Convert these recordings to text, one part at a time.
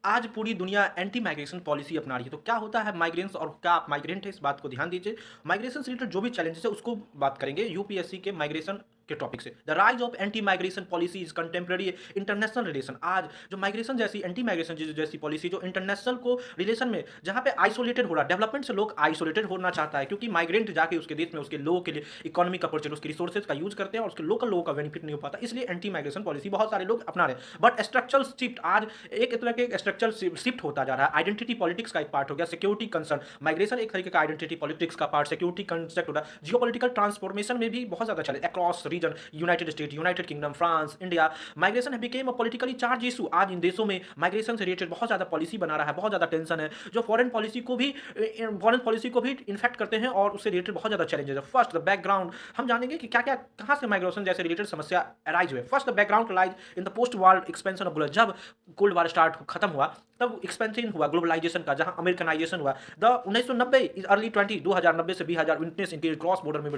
आज पूरी दुनिया एंटी माइग्रेशन पॉलिसी अपना रही है। तो क्या होता है माइग्रेंट्स और क्या आप माइग्रेंट है, इस बात को ध्यान दीजिए। माइग्रेशन से रिलेटेड जो भी चैलेंजेस है उसको बात करेंगे यूपीएससी के माइग्रेशन के टॉपिक से। The rise of anti migration policies contemporary international relation. आज जो माइग्रेशन जैसी एंटी माइग्रेशन जैसी पॉलिसी जो इंटरनेशनल को रिलेशन में जहां पे आइसोलेटेड हो रहा है, डेवलपमेंट से लोग आइसोलेटेड होना चाहता है क्योंकि माइग्रेंट जाके उसके देश में उसके लोगों के लिए इकोनॉमिक अपॉर्चुनिटी उसके रिसोर्सेज का यूज करते हैं और उसके लोकल लोगों का बेनिफिट नहीं हो पाता, इसलिए एंटी माइग्रेशन पॉलिसी बहुत सारे लोग अपना रहे हैं। बट स्ट्रक्चरल शिफ्ट आज एक तरह के स्ट्रक्चरल शिफ्ट होता जा रहा है। आइडेंटिटी पॉलिटिक्स का एक पार्ट हो गया, सिक्योरिटी कंसर्न। माइग्रेशन एक तरीके का आइडेंटिटी पॉलिटिक्स का पार्ट, सिक्योरिटी कंसेप्ट हो रहा है। जियोपॉलिटिकल ट्रांसफॉर्मेशन में भी बहुत ज्यादा चले across region, United State, United Kingdom, France, India. Migration became a politically charge issue. आज इन देशों में माइग्रेशन से रिलेटेड बहुत ज्यादा पॉलिसी बना रहा है, बहुत ज्यादा टेंशन है जो फॉरेन पॉलिसी को भी इन्फेक्ट करते हैं और उससे रिलेटेड बहुत ज्यादा चैलेंजेस है। फर्स्ट द बैकग्राउंड, हम जानेंगे कि क्या क्या कहां से माइग्रेशन जैसे रिलेटेड समस्या अराइज हुए। First the background lies in the post war expansion of global. जब कोल्ड वॉर स्टार्ट खत्म हुआ तब एक्सपेंशन हुआ ग्लोबलाइजेशन का, जहां अमेरिकनाइजेशन हुआ। द 1990 अर्ली 20 2090 से 2019 इनके क्रॉस बॉर्डर में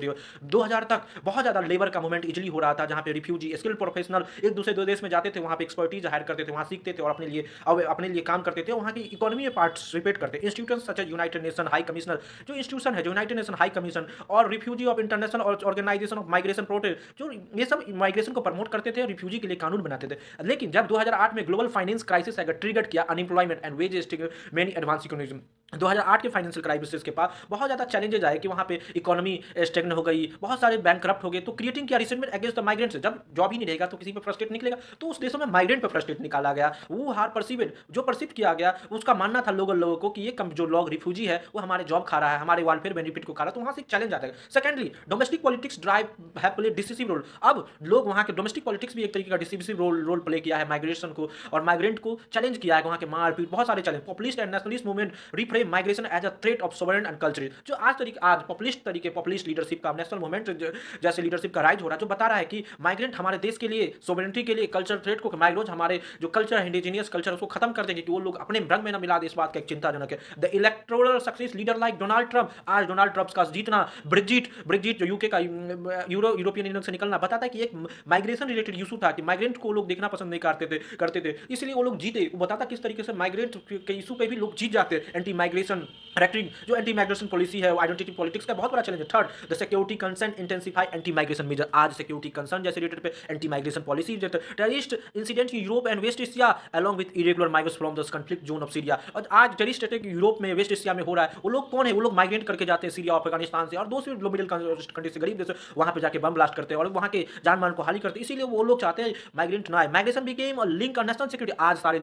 2000 तक बहुत ज्यादा लेबर का मूवमेंट इजिली हो रहा था, जहां पे रिफ्यूजी स्किल्ड प्रोफेशनल एक दूसरे दो देश में जाते थे, वहां पे एक्सपर्टीज हायर करते थे, वहां सीखते थे और अपने लिए काम करते थे, वहां की इकोनॉमी में पार्टिसिपेट करते। Institution such as United Nation High Commissioner, जो इंस्टीट्यूशन है जो यूनाइटेड नेशन हाई कमीशन और refugee of International Organization of Migration protest, जो ये सब माइग्रेशन को प्रमोट करते थे, रिफ्यूजी के लिए कानून बनाते थे। लेकिन जब 2008 में ग्लोबल फाइनेंस क्राइसिस ट्रिगर किया unemployment and wage many advance economies, 2008 के फाइनेंशियल क्राइसिस के पास बहुत ज्यादा चैलेंजेस आए कि वहां पे इकोनॉमी स्टेगनेंट हो गई, बहुत सारे बैंक करप्ट हो गए। तो क्रिएटिंग किया रिसेंटमेंट अगेंस्ट द माइग्रेंट्स। जब जॉब ही नहीं रहेगा तो किसी पे फ्रस्ट्रेट निकलेगा, तो उस देशों में माइग्रेंट पे फ्रस्ट्रेट निकाला गया। वो हार परसीवेड जो परसिव किया गया, उसका मानना था लोगों को कि ये जो लोग रिफ्यूजी है वो हमारे जॉब खा रहा है, हमारे वेलफेयर बेनिफिट को खा रहा है, तो वहां से एक चैलेंज आता है। Secondly domestic politics drive have played decisive role. अब लोग वहां के डोमेस्टिक पॉलिटिक्स भी एक तरीके का डिसिसिव रोल प्ले किया है माइग्रेशन को, और माइग्रेंट को चैलेंज किया है। वहां के मारपीट बहुत सारे challenge. Populist and nationalist movement reframe migration as a threat of sovereign and culture. जो आज पॉपुलिस्ट लीडरशिप का, नेशनल मूवमेंट जैसे लीडरशिप का राइज हो रहा है, जो बता रहा है कि माइग्रेंट हमारे देश के लिए, सोवरेनिटी के लिए, कल्चर थ्रेट को, माइग्रेंट हमारे जो कल्चर है, इंडिजिनियस कल्चर, उसको खत्म कर देंगे कि वो लोग अपने रंग में न मिला दे। इस बात का एक चिंताजनक है। The electoral success leader like Donald Trump, आज डोनाल्ड ट्रंप का जीतना, ब्रिजिट जो यूके का यूरोपियन यूनियन से निकलना, बताता है कि एक माइग्रेशन रिलेटेड इशू था कि माइग्रेंट को लोग देखना पसंद नहीं करते थे, इसलिए वो लोग जीते। वो बताता किस तरीके से माइग्रेंट के इशू पे भी लोग जीत जाते हैं। एंटी माइग्रेशन रेक्टिंग जो एंटी माइग्रेशन पॉलिसी है, आइडेंटिटी पॉलिटिक्स का बहुत बड़ा चैलेंज है। Third the security concern intensify anti migration measure. आज सिक्योरिटी कंसर्न जैसे रिलेटेड पे anti migration policy, terrorist incident Europe and West Asia along with irregular migrants from the conflict zone of Syria. और आज terrorist attack Europe में, West Asia में हो रहा है, वो लोग कौन है? वो लोग माइग्रेट करके जाते हैं सीरिया और अफगानिस्तान से और दूसरे लो मिडिल कंट्री से, गरीब देश, वहां पे जाके बम ब्लास्ट करते हैं और वहां के जान मान को हानि करते हैं। इसीलिए वो लोग चाहते हैं माइग्रेंट ना आए। Migration became a link national security. आज सारे